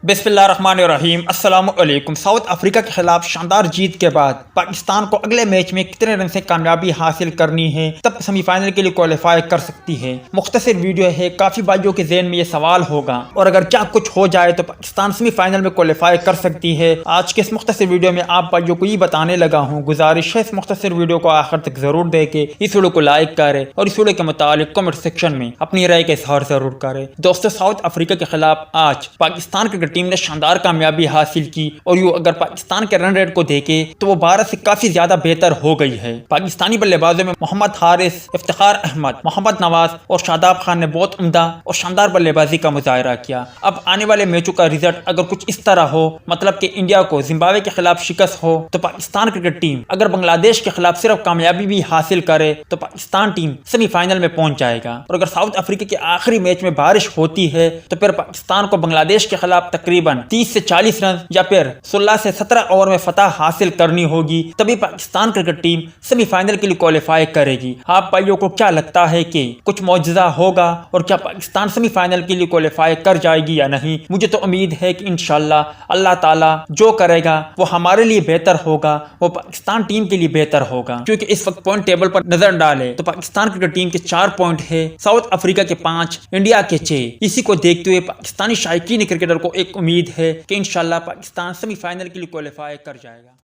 बिस्मिल्लाहिर्रहमानिर्रहीम अस्सलामुअलैकुम। South Africa के खिलाफ शानदार जीत के बाद पाकिस्तान को अगले मैच में कितने रन से कामयाबी हासिल करनी है तब सेमीफाइनल के लिए क्वालिफाई कर सकती है। मुख्तसर वीडियो है, काफ़ी भाइयों के जहन में ये सवाल होगा और अगर क्या कुछ हो जाए तो पाकिस्तान सेमीफाइनल में क्वालिफाई कर सकती है। आज के इस मुख्तसर वीडियो में आप भाइयों को ये बताने लगा हूँ। गुजारिश है इस मुख्तसर वीडियो को आखिर तक जरूर देखे, इस वीडियो को लाइक करें और इस वीडियो के मुतालिक कमेंट सेक्शन में अपनी राय का इजहार जरूर करें। दोस्तों, साउथ अफ्रीका के खिलाफ आज पाकिस्तान क्रिकेट टीम ने शानदार कामयाबी हासिल की और यूं अगर पाकिस्तान के रन रेट को देखें तो वो भारत से काफी ज्यादा बेहतर हो गई है। पाकिस्तानी बल्लेबाजों में मोहम्मद हारिस, इफ्तिखार अहमद, मोहम्मद नवाज और शादाब खान ने बहुत उम्दा और शानदार बल्लेबाजी का मुजाहरा किया। अब आने वाले मैचों का रिजल्ट अगर कुछ इस तरह हो, मतलब कि इंडिया को जिम्बाब्वे के खिलाफ शिकस्त हो, तो पाकिस्तान क्रिकेट टीम अगर बांग्लादेश के खिलाफ सिर्फ कामयाबी भी हासिल करे तो पाकिस्तान टीम सेमीफाइनल में पहुंच जाएगा। और अगर साउथ अफ्रीका के आखिरी मैच में बारिश होती है तो फिर पाकिस्तान को बांग्लादेश के खिलाफ तकरीबन 30 से 40 रन या फिर 16 से 17 ओवर में फतह हासिल करनी होगी, तभी पाकिस्तान क्रिकेट टीम सेमीफाइनल के लिए क्वालिफाई करेगी। आप भाइयों को क्या लगता है कि कुछ मौजज़ा होगा और क्या पाकिस्तान सेमीफाइनल के लिए क्वालिफाई कर जाएगी या नहीं? मुझे तो उम्मीद है कि इंशाल्लाह अल्लाह ताला जो करेगा वो हमारे लिए बेहतर होगा, वो पाकिस्तान टीम के लिए बेहतर होगा। क्योंकि इस वक्त पॉइंट टेबल पर नजर डाले तो पाकिस्तान क्रिकेट टीम के 4 पॉइंट है, साउथ अफ्रीका के 5, इंडिया के 6। इसी को देखते हुए पाकिस्तानी शायकीन क्रिकेटर को एक उम्मीद है कि इंशाल्लाह पाकिस्तान सेमीफाइनल के लिए क्वालिफाई कर जाएगा।